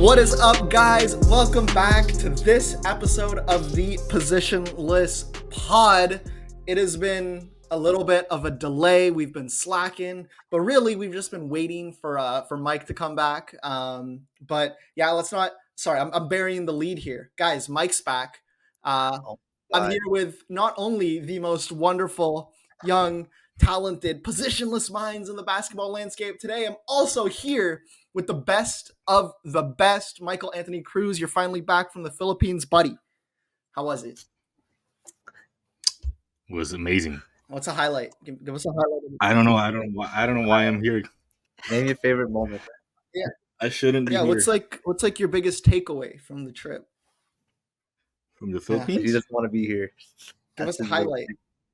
What is up, guys? Welcome back to this episode of the Positionless Pod. It has been a little bit of a delay. We've been slacking, but really we've just been waiting for Mike to come back. But yeah, let's not. Sorry, I'm burying the lead here, guys. Mike's back. I'm here with not only the most wonderful, young, talented, positionless minds in the basketball landscape today. I'm also here with the best of the best, Michael Anthony Cruz. You're finally back from the Philippines, buddy. How was it? It was amazing. What's a highlight? Give us a highlight. I don't know why I'm here. Name your favorite moment. Yeah, I shouldn't be yeah. here. What's like your biggest takeaway from the trip? From the Philippines? You just want to be here. Give us a highlight.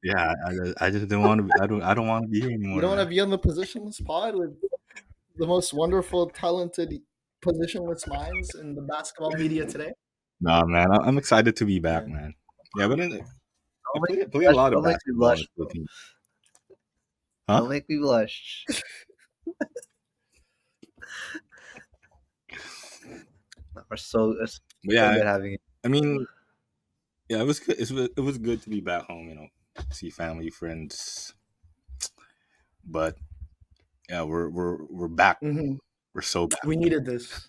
Yeah, I just don't want to. I don't want to be here anymore. You don't want to be on the Positionless Pod with the most wonderful, talented, positionless minds in the basketball media today? Nah, man, I'm excited to be back, man. Yeah, but then I play a lot of basketball in the Philippines. Huh? Don't make me blush. We're so good having you. I mean, yeah, it was good. It was good to be back home. See family, friends. But yeah, we're back. Mm-hmm. We're so back. We needed this.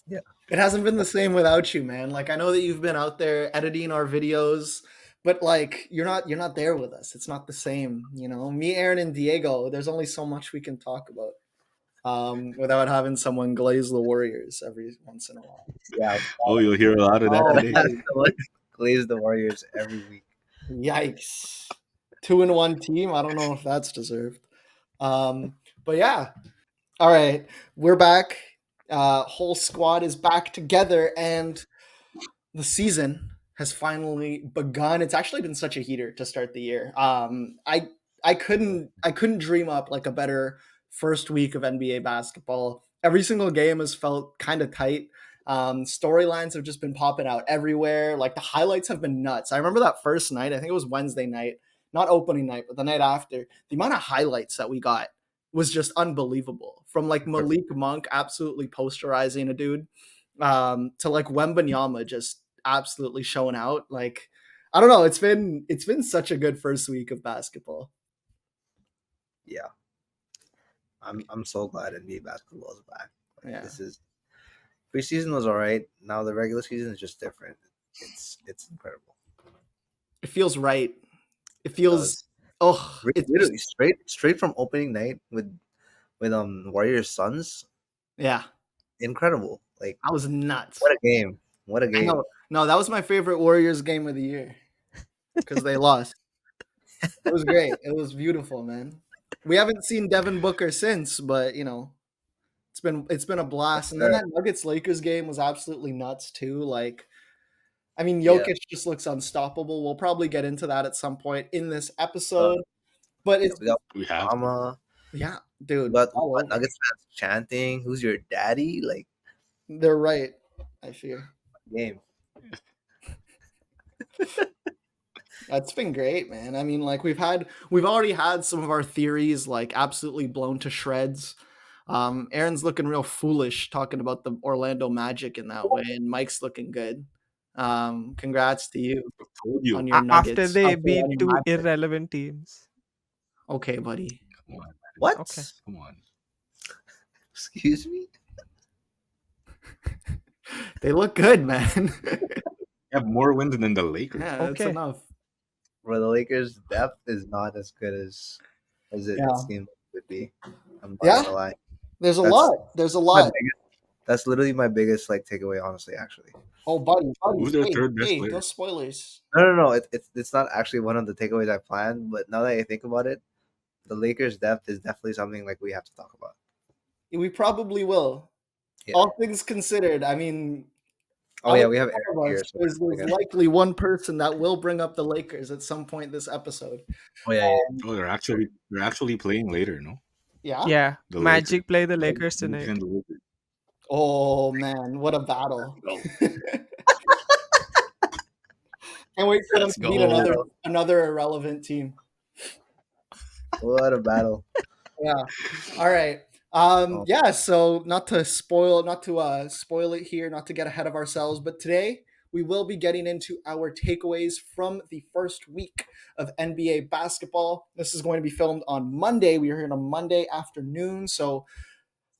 Yeah. It hasn't been the same without you, man. Like, I know that you've been out there editing our videos, but like you're not there with us. It's not the same, you know. Me, Aaron, and Diego, there's only so much we can talk about without having someone glaze the Warriors every once in a while. Yeah. Oh, you'll hear a lot of that today. Glaze the Warriors every week. Yikes. 2-1 team. I don't know if that's deserved. But yeah. All right. We're back. Whole squad is back together, and the season has finally begun. It's actually been such a heater to start the year. I couldn't dream up like a better first week of NBA basketball. Every single game has felt kind of tight. Storylines have just been popping out everywhere. Like the highlights have been nuts. I remember that first night. I think it was Wednesday night, not opening night, but the night after. The amount of highlights that we got was just unbelievable. From like Malik Monk absolutely posterizing a dude to like Wembanyama just absolutely showing out. Like, I don't know. It's been such a good first week of basketball. Yeah, I'm so glad NBA basketball is back. Like, Yeah. This is preseason was all right. Now the regular season is just different. It's incredible. It feels right. It feels it's literally straight from opening night with Warriors Suns. Yeah, incredible. Like, that was nuts. What a game! What a game! No, that was my favorite Warriors game of the year because they lost. It was great. It was beautiful, man. We haven't seen Devin Booker since, but you know, it's been a blast. And then that Nuggets Lakers game was absolutely nuts too. Like, I mean, Jokic just looks unstoppable. We'll probably get into that at some point in this episode. But it's we have yeah, dude. But Nuggets fans chanting, "Who's your daddy?" Like, they're right. I fear. Game. That's been great, man. I mean, like we've already had some of our theories like absolutely blown to shreds. Aaron's looking real foolish talking about the Orlando Magic in that way, and Mike's looking good. Congrats to you on your Nuggets. After they beat two irrelevant teams. Okay, buddy. Come on. What? Okay. Come on. Excuse me? They look good, man. Have more wins than the Lakers. Yeah, that's enough. Bro, the Lakers' depth is not as good as it seems it would be. I'm not gonna lie. There's a lot. That's literally my biggest takeaway, honestly. Actually. Oh, buddy. Who's their third best player? No spoilers. No. It's not actually one of the takeaways I planned, but now that I think about it, the Lakers' depth is definitely something we have to talk about. We probably will. Yeah. All things considered, I mean. We have Aaron here. So there's likely one person that will bring up the Lakers at some point this episode. They're actually playing later, no? Yeah. Yeah. The Magic Lakers play the Lakers tonight. Oh man, what a battle! Can't wait for them to beat another irrelevant team. What a battle! Yeah. All right. Oh, Yeah, so not to spoil it here, not to get ahead of ourselves, but today we will be getting into our takeaways from the first week of NBA basketball. This is going to be filmed on Monday. We are here on Monday afternoon, so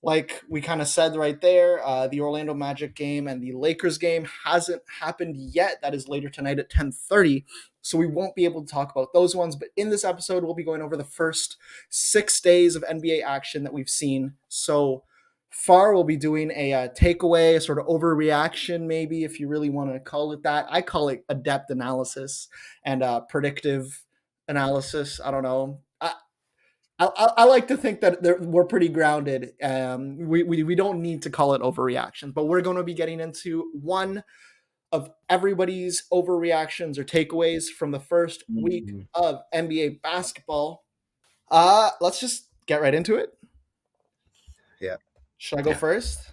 like we kind of said right there, the Orlando Magic game and the Lakers game hasn't happened yet. That is later tonight at 10:30. So we won't be able to talk about those ones. But in this episode, we'll be going over the first 6 days of NBA action that we've seen so far. We'll be doing a takeaway, a sort of overreaction, maybe, if you really want to call it that. I call it adept analysis and predictive analysis. I don't know. I like to think that we're pretty grounded. We don't need to call it overreactions, but we're going to be getting into one of everybody's overreactions or takeaways from the first week mm, of NBA basketball. Let's just get right into it. yeah. Should I go Yeah. first?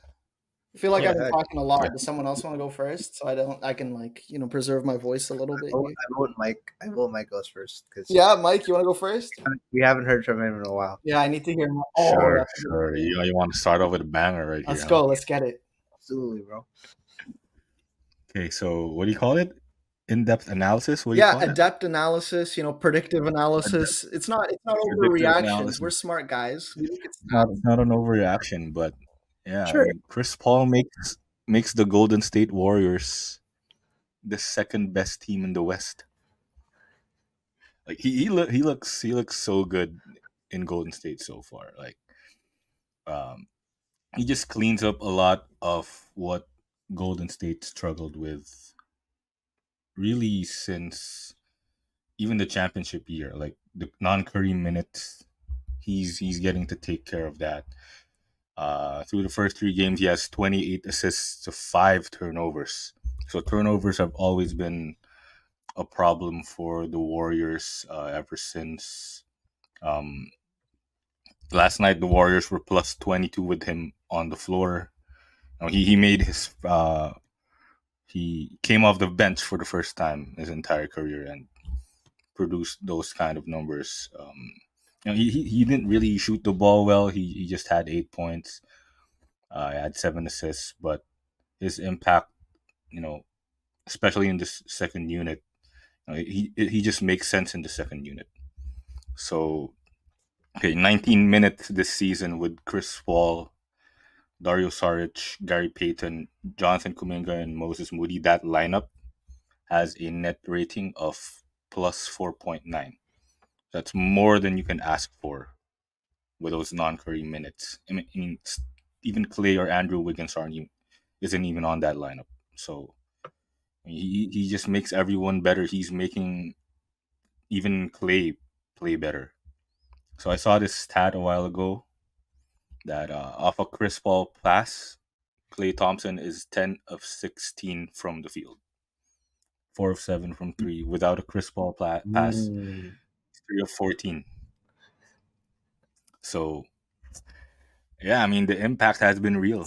I feel like Go I've been ahead. talking a lot. Yeah. Does someone else want to go first? So I can like, preserve my voice a little bit here. I vote Mike goes first because Yeah, Mike, you want to go first? we haven't heard from him in a while. Yeah, I need to hear more. Oh, Sure, that's a good sure. idea. You want to start off with a banger right Let's here, huh? go. Let's get it. Absolutely, bro. Okay, so what do you call it? In-depth analysis? What do you Yeah, call it? adept analysis, predictive analysis. It's not Predictive overreactions. We're analysis. smart guys. We look at It's not an overreaction, but yeah, I Sure. mean, Chris Paul makes the Golden State Warriors the second best team in the West. Like he looks so good in Golden State so far. Like um, he just cleans up a lot of what Golden State struggled with really since even the championship year. Like the non-Curry minutes, he's getting to take care of that. Through the first 3 games, he has 28 assists to 5 turnovers. So turnovers have always been a problem for the Warriors ever since. Um, Last night, the Warriors were plus 22 with him on the floor. He made he came off the bench for the first time his entire career and produced those kind of numbers. He didn't really shoot the ball well. He just had 8 points. He had 7 assists, but his impact, you know, especially in this second unit, he just makes sense in the second unit. So, okay, 19 minutes this season with Chris Paul, Dario Saric, Gary Payton, Jonathan Kuminga, and Moses Moody. That lineup has a net rating of plus 4.9. That's more than you can ask for with those non-Curry minutes. I mean, even Clay or Andrew Wiggins isn't even on that lineup. So he just makes everyone better. He's making even Clay play better. So I saw this stat a while ago that off a Chris Paul pass, Clay Thompson is 10 of 16 from the field, 4 of 7 from three. Without a Chris Paul pass, Mm. 3 of 14. So yeah, I mean the impact has been real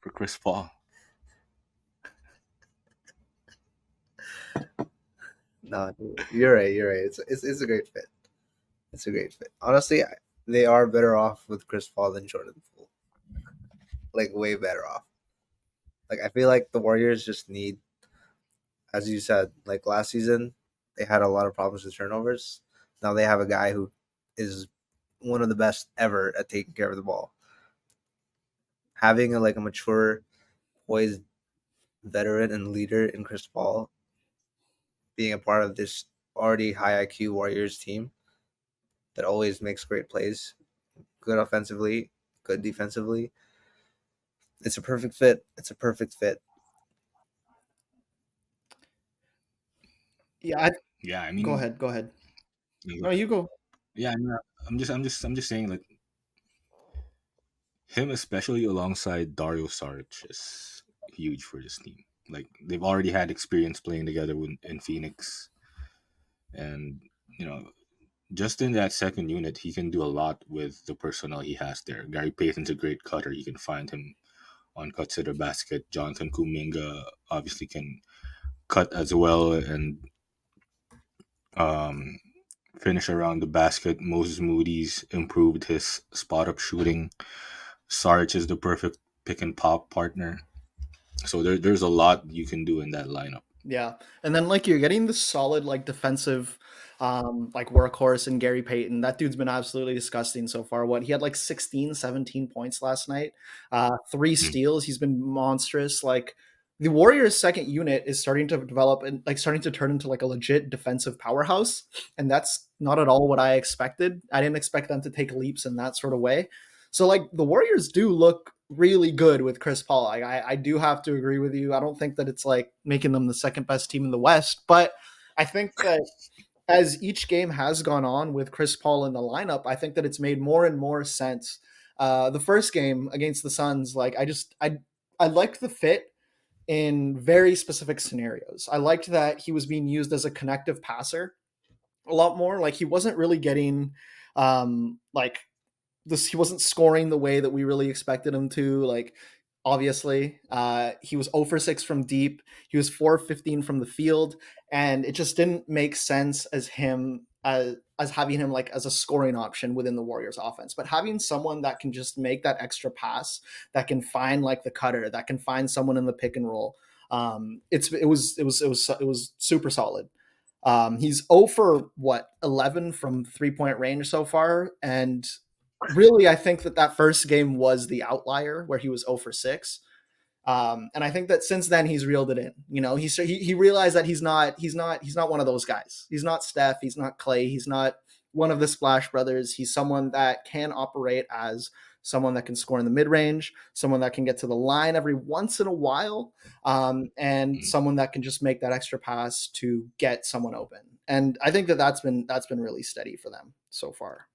for Chris Paul. No, you're right. You're right. It's a great fit. It's a great fit. Honestly, they are better off with Chris Paul than Jordan Poole. Like way better off. Like I feel like the Warriors just need, as you said, like last season, they had a lot of problems with turnovers. Now they have a guy who is one of the best ever at taking care of the ball. Having a mature, poised veteran and leader in Chris Paul, being a part of this already high IQ Warriors team that always makes great plays, good offensively, good defensively. It's a perfect fit. It's a perfect fit. Yeah, Yeah, I go mean, ahead. Go ahead. you No, go. you go. Yeah, I'm just saying like him, especially alongside Dario Saric, is huge for this team. Like they've already had experience playing together in Phoenix, and you know, just in that second unit, he can do a lot with the personnel he has there. Gary Payton's a great cutter. You can find him on cuts to the basket. Jonathan Kuminga obviously can cut as well and um, finish around the basket. Moses Moody's improved his spot up shooting. Sarge is the perfect pick and pop partner. So there's a lot you can do in that lineup. Yeah. And then like you're getting the solid like defensive like workhorse and Gary Payton. That dude's been absolutely disgusting so far. What, he had like 16, 17 points last night. 3 Mm. steals. He's been monstrous. Like the Warriors second unit is starting to develop and like starting to turn into like a legit defensive powerhouse. And that's not at all what I expected. I didn't expect them to take leaps in that sort of way. So like the Warriors do look really good with Chris Paul. I do have to agree with you. I don't think that it's like making them the second best team in the West, but I think that as each game has gone on with Chris Paul in the lineup, I think that it's made more and more sense. The first game against the Suns, like I liked the fit in very specific scenarios. I liked that he was being used as a connective passer a lot more. Like he wasn't really getting like this, he wasn't scoring the way that we really expected him to. Like obviously he was 0 for 6 from deep, he was 4 of 15 from the field, and it just didn't make sense as him as having him like as a scoring option within the Warriors offense. But having someone that can just make that extra pass, that can find like the cutter, that can find someone in the pick and roll, it was super solid. He's 0 for what, 11 from 3-point range so far, and really, I think that first game was the outlier where he was 0 for 6. And I think that since then he's reeled it in. You know, he realized that he's not one of those guys. He's not Steph. He's not Clay. He's not one of the Splash Brothers. He's someone that can operate as someone that can score in the mid range, someone that can get to the line every once in a while, and someone that can just make that extra pass to get someone open. And I think that that's been really steady for them so far.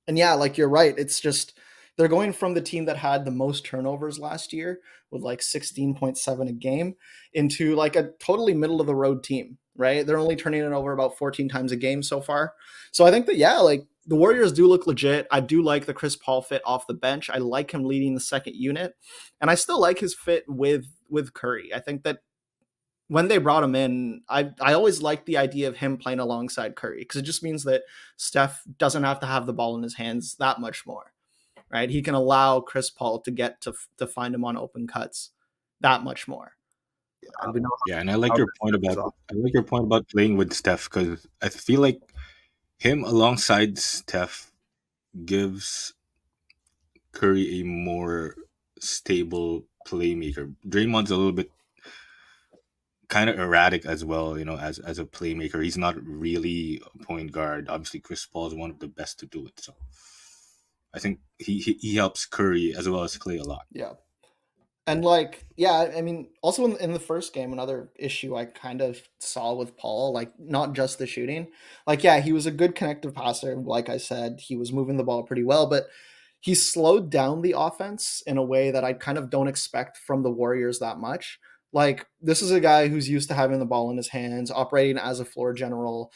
And yeah, like you're right. It's just they're going from the team that had the most turnovers last year with like 16.7 a game into like a totally middle of the road team, right? They're only turning it over about 14 times a game so far. So I think that, yeah, like the Warriors do look legit. I do like the Chris Paul fit off the bench. I like him leading the second unit, and I still like his fit with Curry. I think that when they brought him in, I always liked the idea of him playing alongside Curry, because it just means that Steph doesn't have to have the ball in his hands that much more, right? He can allow Chris Paul to get to find him on open cuts that much more. And we know Yeah, and I like your point about playing with Steph, because I feel like him alongside Steph gives Curry a more stable playmaker. Draymond's a little bit kind of erratic as well, as a playmaker. He's not really a point guard. Obviously, Chris Paul is one of the best to do it. So I think he helps Curry as well as Clay a lot. Yeah. And like, yeah, I mean, also in the first game, another issue I kind of saw with Paul, like not just the shooting, like, yeah, he was a good connective passer. Like I said, he was moving the ball pretty well, but he slowed down the offense in a way that I kind of don't expect from the Warriors that much. Like, this is a guy who's used to having the ball in his hands, operating as a floor general,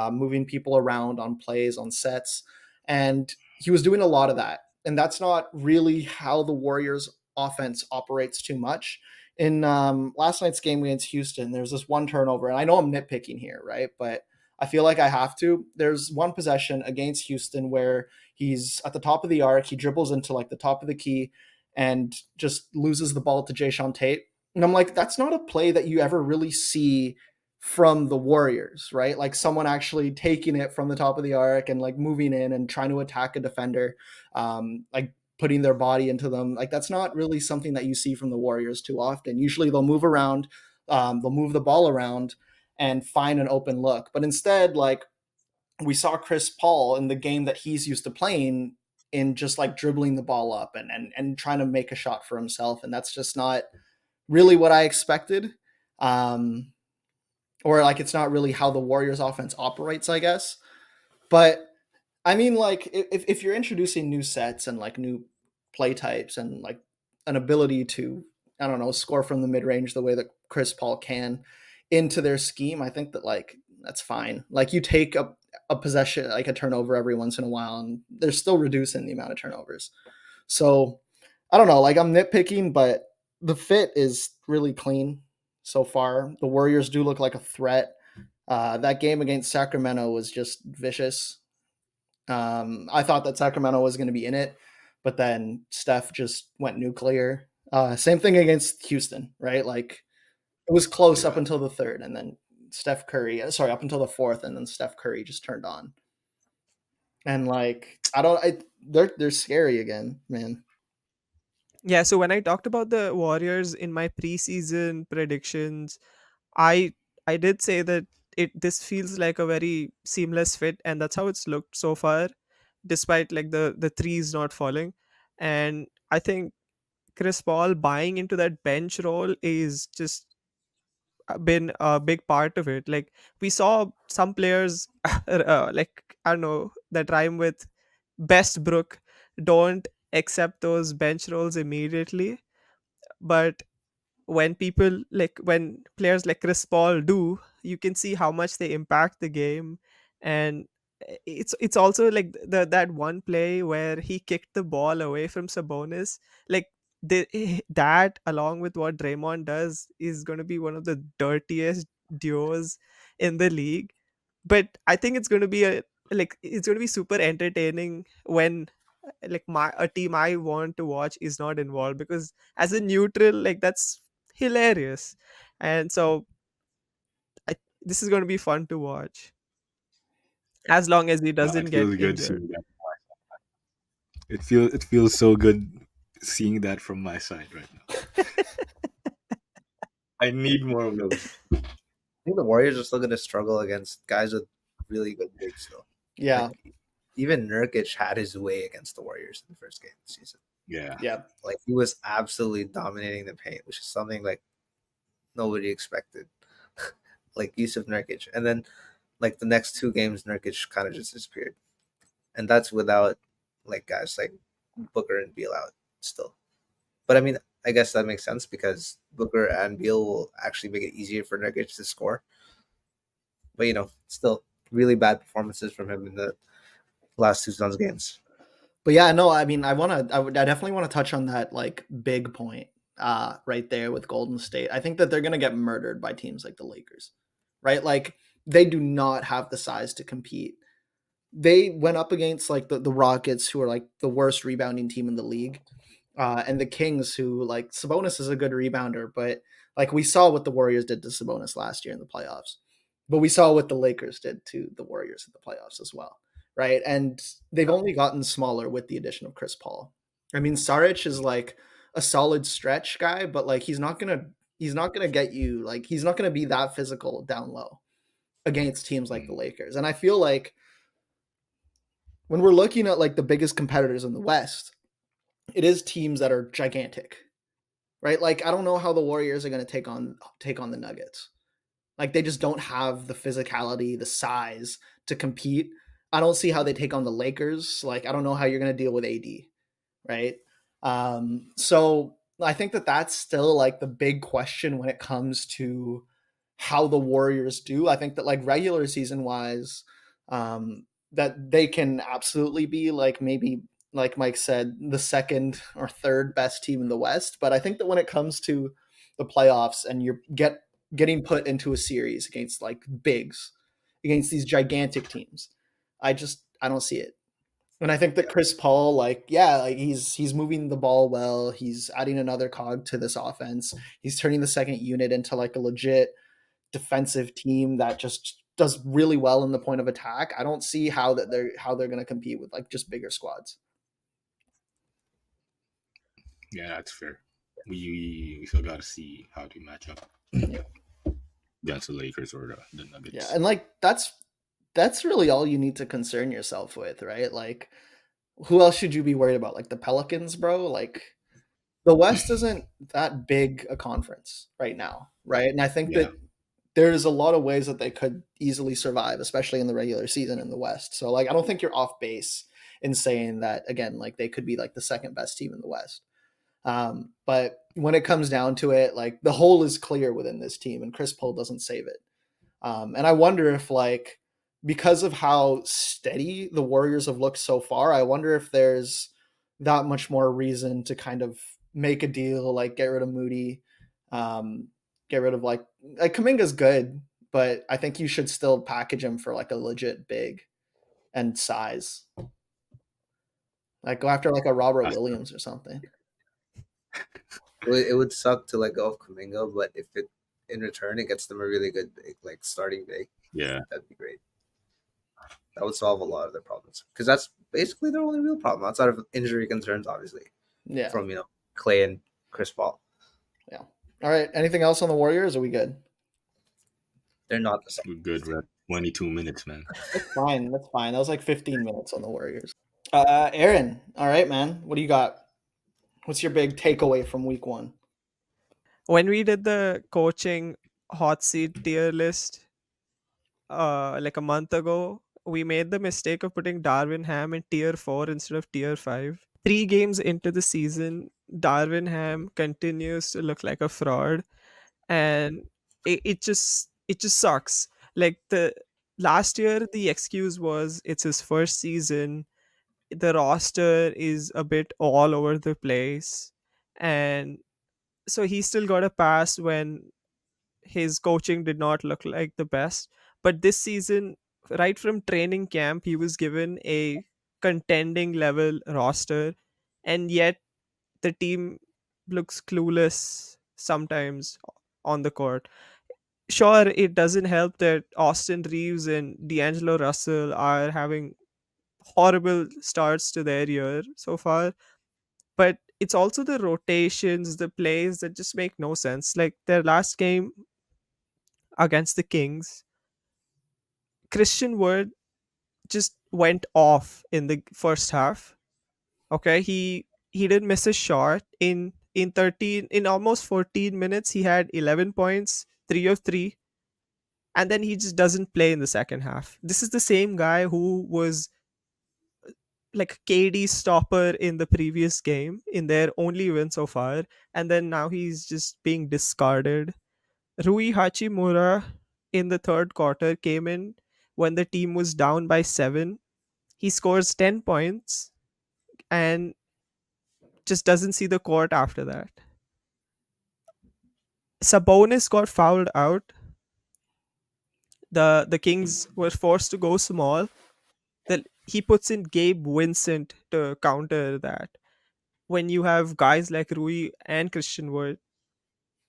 moving people around on plays, on sets. And he was doing a lot of that. And that's not really how the Warriors offense operates too much. In last night's game against Houston, there's this one turnover, and I know I'm nitpicking here, right? But I feel like I have to. There's one possession against Houston where he's at the top of the arc, he dribbles into like the top of the key and just loses the ball to Jayshawn Tate. And I'm like, that's not a play that you ever really see from the Warriors, right? Like someone actually taking it from the top of the arc and like moving in and trying to attack a defender, like putting their body into them. Like that's not really something that you see from the Warriors too often. Usually they'll move around, they'll move the ball around and find an open look. But instead, like we saw Chris Paul in the game that he's used to playing in just like dribbling the ball up and trying to make a shot for himself. And that's just not really what I expected. Or like it's not really how the Warriors offense operates, I guess. But I mean, like if you're introducing new sets and like new play types and like an ability to, I don't know, score from the mid range the way that Chris Paul can into their scheme, I think that like that's fine. Like you take a possession, like a turnover every once in a while, and they're still reducing the amount of turnovers. So I don't know, like I'm nitpicking, but the fit is really clean so far. The Warriors do look like a threat. That game against Sacramento was just vicious. I thought that Sacramento was going to be in it, but then Steph just went nuclear. Same thing against Houston, right? Like it was close up until the third, and then up until the fourth, and then Steph Curry just turned on. And like they're scary again, man. Yeah, so when I talked about the Warriors in my preseason predictions, I I did say that this feels like a very seamless fit, and that's how it's looked so far, despite like the threes not falling. And I think Chris Paul buying into that bench role is just been a big part of it. Like we saw some players, like I don't know, that rhyme with Bestbrook, don't accept those bench roles immediately, but when players like Chris Paul do, you can see how much they impact the game. And it's also like that one play where he kicked the ball away from Sabonis. Like that along with what Draymond does is going to be one of the dirtiest duos in the league. But I think it's going to be it's going to be super entertaining when like my a team I want to watch is not involved, because as a neutral, like that's hilarious. And so I, this is going to be fun to watch as long as he It doesn't get feels good injured. seeing that. It feels so good seeing that from my side right now. I need more of those. I think the Warriors are still going to struggle against guys with really good bigs, though. Yeah, Like, even Nurkic had his way against the Warriors in the first game of the season. Yeah. yeah. Like he was absolutely dominating the paint, which is something like nobody expected. Like Yusuf Nurkic, and then like the next two games, Nurkic kind of just disappeared, and that's without like guys like Booker and Beal out still. But I mean, I guess that makes sense because Booker and Beal will actually make it easier for Nurkic to score. But still really bad performances from him in the last two Suns games. But yeah, no, I mean, I definitely want to touch on that like big point right there with Golden State. I think that they're going to get murdered by teams like the Lakers, right? Like they do not have the size to compete. They went up against like the Rockets, who are like the worst rebounding team in the league, and the Kings, who like Sabonis is a good rebounder, but like we saw what the Warriors did to Sabonis last year in the playoffs, but we saw what the Lakers did to the Warriors in the playoffs as well, right? And they've only gotten smaller with the addition of Chris Paul. I mean, Saric is like a solid stretch guy, but like he's not gonna get you, like he's not gonna be that physical down low against teams like the Lakers. And I feel like when we're looking at like the biggest competitors in the West, it is teams that are gigantic, right? Like I don't know how the Warriors are going to take on the Nuggets. Like they just don't have the physicality, the size to compete. I don't see how they take on the Lakers. Like I don't know how you're going to deal with AD, right? So I think that that's still like the big question when it comes to how the Warriors do. I think that like regular season wise, that they can absolutely be like maybe like Mike said, the second or third best team in the West. But I think that when it comes to the playoffs and you're getting put into a series against like bigs, against these gigantic teams, I don't see it. And I think that Chris Paul, like, yeah, like he's moving the ball well. He's adding another cog to this offense. He's turning the second unit into like a legit defensive team that just does really well in the point of attack. I don't see how they're going to compete with like just bigger squads. Yeah, that's fair. We still got to see how they match up against the Lakers or the Nuggets. Yeah, and like that's really all you need to concern yourself with, right? Like who else should you be worried about? Like the Pelicans, bro? Like the West isn't that big a conference right now, right? And I think that there's a lot of ways that they could easily survive, especially in the regular season in the West. So like I don't think you're off base in saying that again, like they could be like the second best team in the West. But when it comes down to it, like the hole is clear within this team, and Chris Paul doesn't save it. And I wonder if like because of how steady the Warriors have looked so far, I wonder if there's that much more reason to kind of make a deal, like get rid of Moody, get rid of like Kuminga's good, but I think you should still package him for like a legit big and size. Like go after like a Robert That's Williams or something. It would suck to let go of Kaminga, but if it in return it gets them a really good big, like starting big, yeah. that'd be great. That would solve a lot of their problems because that's basically their only real problem outside of injury concerns, obviously, Yeah. from Clay and Chris Paul. Yeah. All right. Anything else on the Warriors? Are we good? They're not the We're same. good. We're at 22 minutes, man. That's fine. That's fine. That was like 15 minutes on the Warriors. Aaron. All right, man. What do you got? What's your big takeaway from week one? When we did the coaching hot seat tier list like a month ago, we made the mistake of putting Darvin Ham in tier 4 instead of tier 5. 3 games into the season, Darvin Ham continues to look like a fraud, and it just sucks. Like the last year the excuse was it's his first season, the roster is a bit all over the place, and so he still got a pass when his coaching did not look like the best. But this season, right from training camp, he was given a contending level roster, and yet the team looks clueless sometimes on the court. Sure, it doesn't help that Austin Reeves and D'Angelo Russell are having horrible starts to their year so far, but it's also the rotations, the plays that just make no sense. Like their last game against the Kings, Christian Wood just went off in the first half. Okay, he didn't miss a shot in 13 in almost 14 minutes. He had 11 points, 3 of 3, and then he just doesn't play in the second half. This is the same guy who was like KD's stopper in the previous game in their only win so far, and then now he's just being discarded. Rui Hachimura in the third quarter came in when the team was down by 7. He scores 10 points and just doesn't see the court after that. Sabonis got fouled out. The Kings were forced to go small. He puts in Gabe Vincent to counter that. When you have guys like Rui and Christian Wood,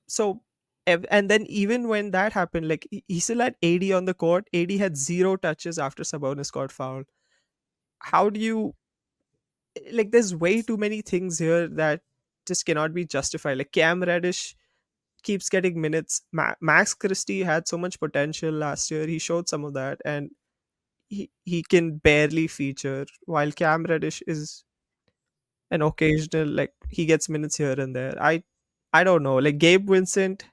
so and then even when that happened, like he still had AD on the court. AD had 0 touches after Sabonis got fouled. How do you like? There's way too many things here that just cannot be justified. Like Cam Reddish keeps getting minutes. Max Christie had so much potential last year. He showed some of that, and he can barely feature. While Cam Reddish is an occasional, like he gets minutes here and there. I don't know. Like Gabe Vincent,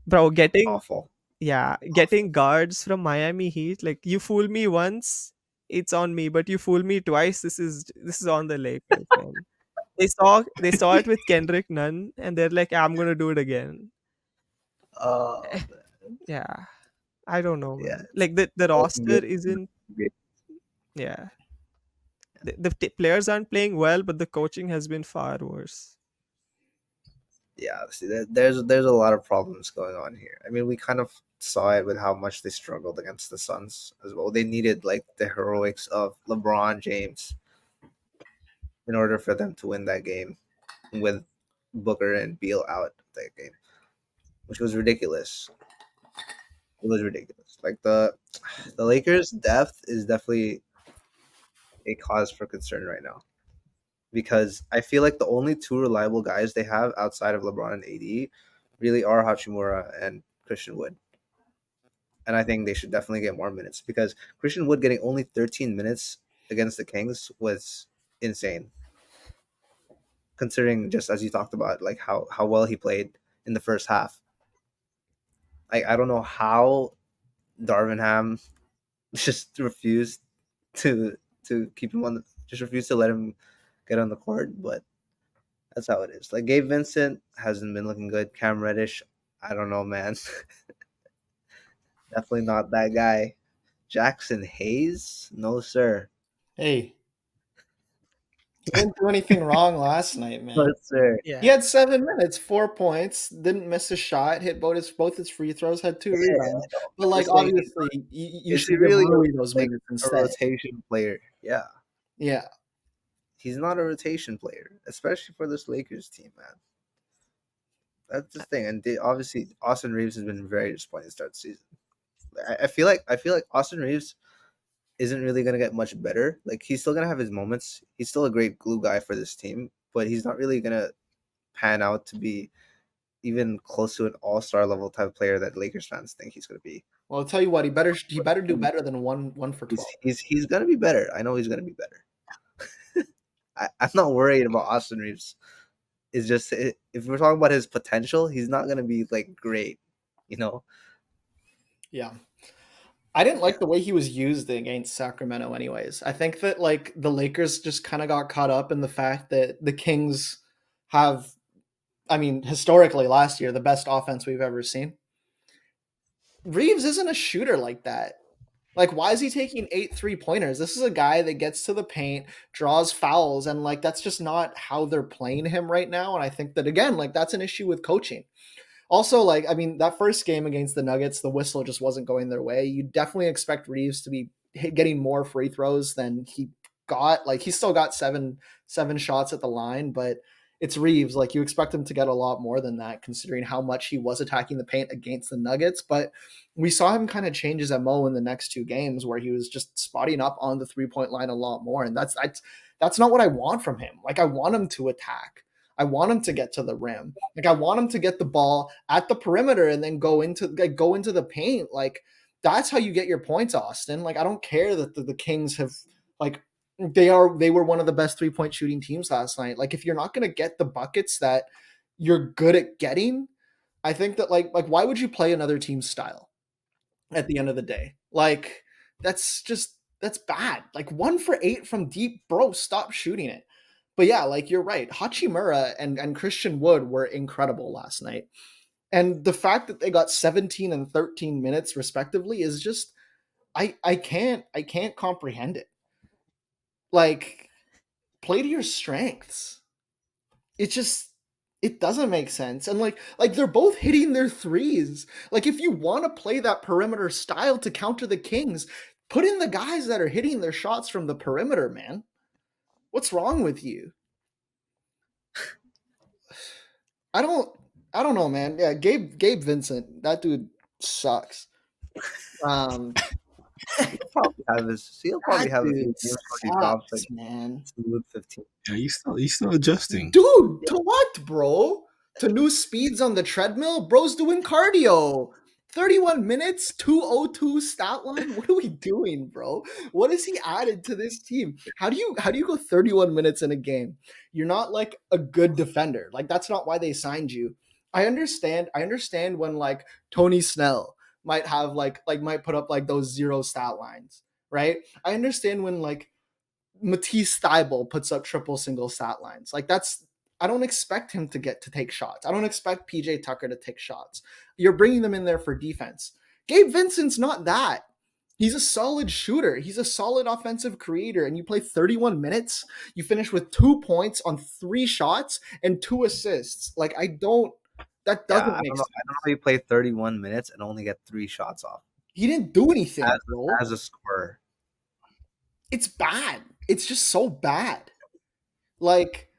bro, getting Awful. yeah, Awful. getting guards from Miami Heat. Like you fool me once, it's on me. But you fool me twice, this is on the Lakers, man. They saw it with Kendrick Nunn, and they're like, I'm gonna do it again. Uh, Yeah, I don't know, yeah, man. it's Like the looking roster good. isn't. Great. Yeah, the players aren't playing well, but the coaching has been far worse. Yeah, see, there's a lot of problems going on here. I mean, we kind of saw it with how much they struggled against the Suns as well. They needed like the heroics of LeBron James in order for them to win that game with Booker and Beal out that game, which was ridiculous. It was ridiculous. Like the Lakers' depth is definitely a cause for concern right now because I feel like the only two reliable guys they have outside of LeBron and AD really are Hachimura and Christian Wood. And I think they should definitely get more minutes because Christian Wood getting only 13 minutes against the Kings was insane, considering just as you talked about, like how well he played in the first half. I don't know how Darvin Ham just refused to keep him on the just refused to let him get on the court, but that's how it is. Like Gabe Vincent hasn't been looking good. Cam Reddish, I don't know, man. Definitely not that guy. Jackson Hayes, no sir. Hey, He didn't do anything wrong last night, man. But sir, He Yeah. had 7 minutes, 4 points, didn't miss a shot, hit both his free throws, had 2 rebounds. I know. But like, Just saying, obviously, you is he should give really Rui those like minutes a instead. rotation player? Yeah, Yeah. he's not a rotation player, especially for this Lakers team, man. That's the thing, and obviously Austin Reeves has been very disappointing to start the season. I feel like Austin Reeves isn't really gonna get much better. Like he's still gonna have his moments. He's still a great glue guy for this team, but he's not really gonna pan out to be even close to an all-star level type of player that Lakers fans think he's gonna be. Well, I'll tell you what, he better do better than one for He's 12. he's gonna be better. I know he's gonna be better. I'm not worried about Austin Reeves. It's just if we're talking about his potential, he's not gonna be like great, you know. Yeah. I didn't like the way he was used against Sacramento anyways. I think that like the Lakers just kind of got caught up in the fact that the Kings have, I mean, historically last year, the best offense we've ever seen. Reeves isn't a shooter like that. Like, why is he taking 8 3-pointers? This is a guy that gets to the paint, draws fouls, and like that's just not how they're playing him right now. And I think that again, like that's an issue with coaching. Also, like, I mean, that first game against the Nuggets, the whistle just wasn't going their way. You definitely expect Reeves to be getting more free throws than he got. Like, he still got seven shots at the line, but it's Reeves. Like, you expect him to get a lot more than that, considering how much he was attacking the paint against the Nuggets. But we saw him kind of change his MO in the next two games, where he was just spotting up on the 3-point line a lot more, and that's not what I want from him. Like, I want him to attack. I want him to get to the rim. Like I want him to get the ball at the perimeter and then go into the paint. Like that's how you get your points, Austin. Like I don't care that the Kings have like they were one of the best 3-point shooting teams last night. Like if you're not going to get the buckets that you're good at getting, I think that like why would you play another team's style at the end of the day? Like that's bad. Like 1 for 8 from deep, bro. Stop shooting it. But yeah, like you're right. Hachimura and Christian Wood were incredible last night. And the fact that they got 17 and 13 minutes respectively is just I can't comprehend it. Like play to your strengths. It just it doesn't make sense. And like they're both hitting their threes. Like if you want to play that perimeter style to counter the Kings, put in the guys that are hitting their shots from the perimeter, man. What's wrong with you? I don't I don't know, man. Yeah, Gabe Vincent, that dude sucks. Um, He'll that probably have a few dude games where he drops like sucks, man. 15. Yeah, he's still adjusting. Dude, to what, bro? To new speeds on the treadmill? Bro's doing cardio. 31 minutes, 202 stat line. What are we doing, bro? What has he added to this team? How do you go 31 minutes in a game? You're not like a good defender. Like that's not why they signed you. I understand when like Tony Snell might have like might put up like those zero stat lines, right? I understand when like Matisse Thybulle puts up triple single stat lines. Like that's I don't expect him to get to take shots. I don't expect PJ Tucker to take shots. You're bringing them in there for defense. Gabe Vincent's not that. He's a solid shooter. He's a solid offensive creator. And you play 31 minutes. You finish with 2 points on 3 shots and 2 assists. Like I don't. That Yeah, doesn't make sense. I don't know how you play 31 minutes and only get 3 shots off He didn't do anything, as, bro. as a scorer. It's bad. It's just so bad. Like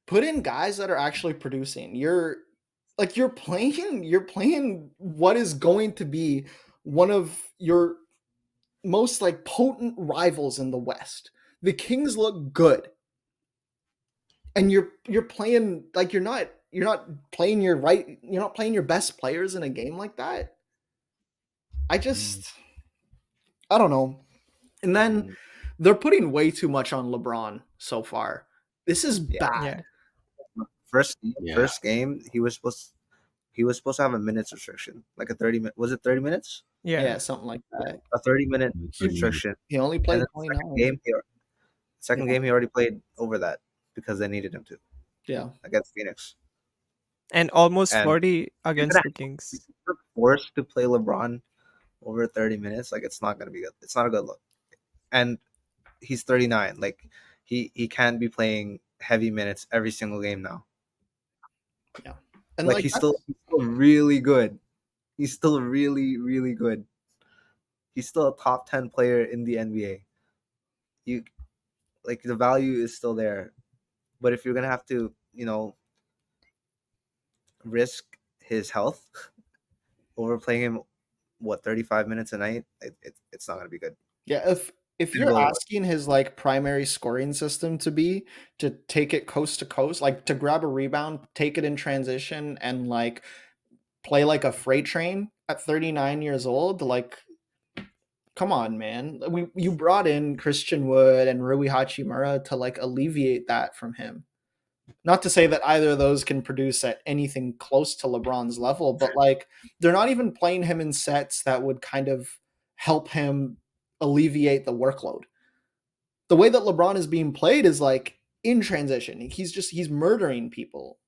put in guys that are actually producing. You're playing what is going to be one of your most like potent rivals in the West. The Kings look good. And you're playing like you're not playing you're not playing your best players in a game like that. I don't know. And then they're putting way too much on LeBron so far. This is Yeah. bad. First Yeah. first game, he was supposed to have a minutes restriction, like a 30 minute. Was it 30 minutes? Yeah, something like that. A 30-minute 30 restriction. He only And played then 29. second Yeah. game he already played over that because they needed him to Yeah. against Phoenix. And almost And 40 against gonna- the Kings. You're forced to play LeBron over 30 minutes. Like it's not gonna be good. It's not a good look. And he's 39. Like he can't be playing heavy minutes every single game now. Yeah. And Like like he's still really good. He's still really, really good. He's still a top 10 player in the NBA. You like the value is still there. But if you're gonna have to, risk his health over playing him 35 minutes a night, it's not gonna be good. yeah, if It you're will. asking his like primary scoring system to take it coast to coast, like to grab a rebound, take it in transition, and like play like a freight train at 39 years old, like come on, man. You brought in Christian Wood and Rui Hachimura to like alleviate that from him. Not to say that either of those can produce at anything close to LeBron's level, but like they're not even playing him in sets that would kind of help him alleviate the workload. The way that LeBron is being played is like in transition. He's murdering people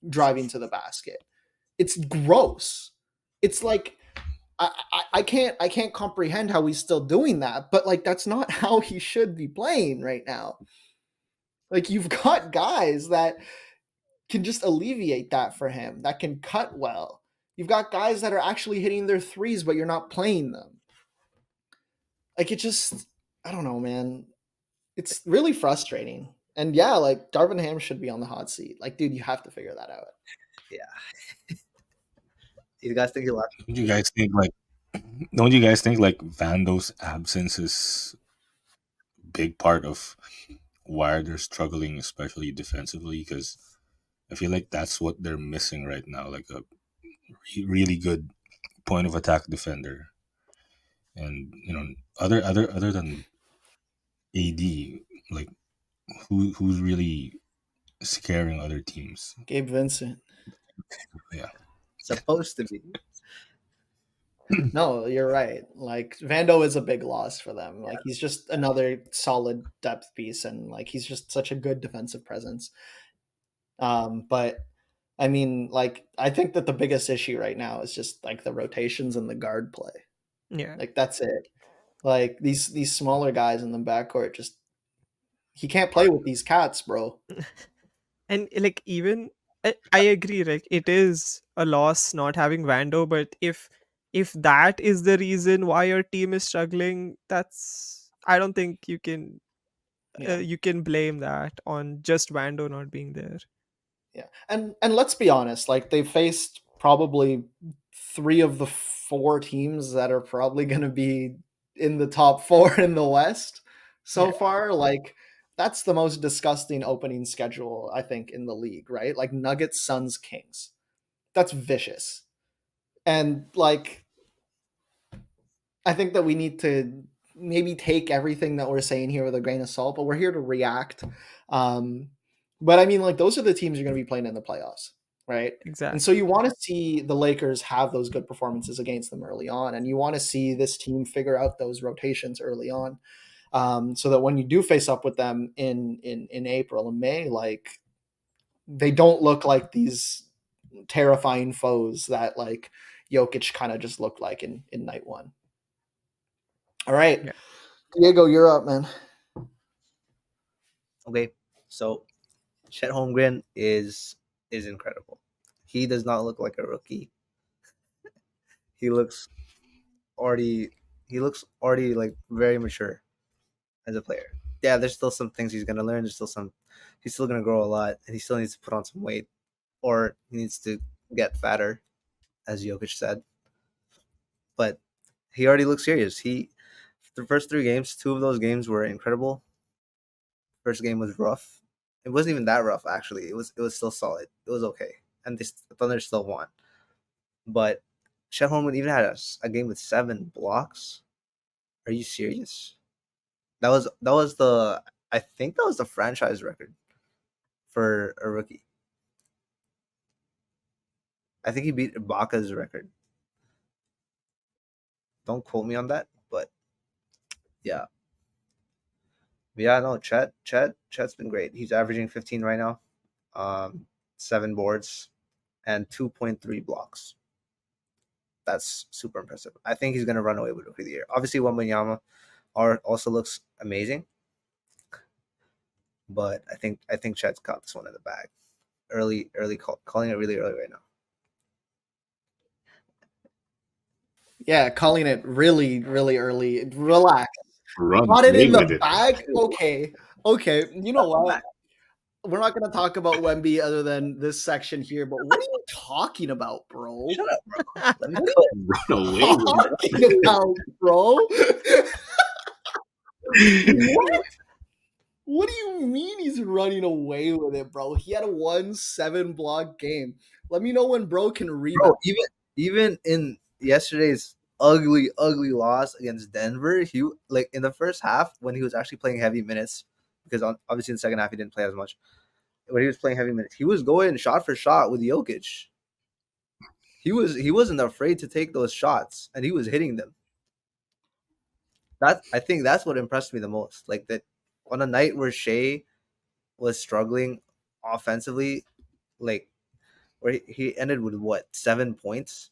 driving to the basket. It's gross. It's like I can't comprehend how he's still doing that, but like that's not how he should be playing right now. Like you've got guys that can just alleviate that for him, that can cut well. You've got guys that are actually hitting their threes, but you're not playing them. Like it just, I don't know, man. It's really frustrating. And yeah, like Darvin Ham should be on the hot seat. Like, dude, you have to figure that out. Yeah. You guys think he'll Don't you guys think like don't you guys think like Vando's absence is a big part of why they're struggling, especially defensively? Because I feel like that's what they're missing right now, like a really good point of attack defender. And other than AD, like who's really scaring other teams? Gabe Vincent. Yeah, supposed to be? No, you're right. Like Vando is a big loss for them. Like he's just another solid depth piece, and like he's just such a good defensive presence. But I mean, like I think that the biggest issue right now is just like the rotations and the guard play. Yeah. Like that's it. Like these smaller guys in the backcourt just he can't play with these cats, bro. And like even I agree, like it is a loss not having Vando, but if that is the reason why your team is struggling, that's I don't think Yeah. you can blame that on just Vando not being there. Yeah. And let's be honest, like they faced probably 3 of the 4 teams that are probably going to be in the top 4 in the West so Yeah. far. Like that's the most disgusting opening schedule I think in the league, right? Like Nuggets, Suns, Kings. That's vicious. And like I think that we need to maybe take everything that we're saying here with a grain of salt, but we're here to react. Um, but I mean, like, those are the teams you're going to be playing in the playoffs, right? And so Exactly. you want to see the Lakers have those good performances against them early on, and you want to see this team figure out those rotations early on, so that when you do face up with them in April and May, like they don't look like these terrifying foes that like Jokic kind of just looked like in night one. All right, Yeah. Diego, you're up, man. Okay, so Chet Holmgren is incredible. He does not look like a rookie. He looks already like very mature as a player. Yeah, there's still some things he's gonna learn. He's still gonna grow a lot, and he still needs to put on some weight, or he needs to get fatter, as Jokic said. But he already looks serious. The first 3 games, 2 of those games were incredible. First game was rough. It wasn't even that rough actually. It was still solid. It was okay, and the Thunder still won. But Chet Holmgren even had a game with 7 blocks. Are you serious? That was the I think that was the franchise record for a rookie. I think he beat Ibaka's record. Don't quote me on that, but yeah. Yeah, no, Chet's been great. He's averaging 15 right now. 7 boards and 2.3 blocks. That's super impressive. I think he's gonna run away with Rookie of the Year. Obviously, Wembanyama also looks amazing, but I think Chet's got this one in the bag. Calling it really early right now. Yeah, calling it really, really early. Relax. Run Got it away in with the it. bag? Okay. Okay. You know what? We're not going to talk about Wemby other than this section here, but what are you talking about, bro? Shut up, bro. Let me What are cook. Run away you with talking about, bro? it. What? What do you mean he's running away with it, bro? He had a 1-7 block game. Let me know when bro can rebound. Bro, even in yesterday's ugly loss against Denver, he like in the first half when he was actually playing heavy minutes, because obviously in the second half he didn't play as much. When he was playing heavy minutes, he was going shot for shot with Jokic. He wasn't afraid to take those shots, and he was hitting them. I think that's what impressed me the most. Like that on a night where Shea was struggling offensively, like where he ended with what 7 points.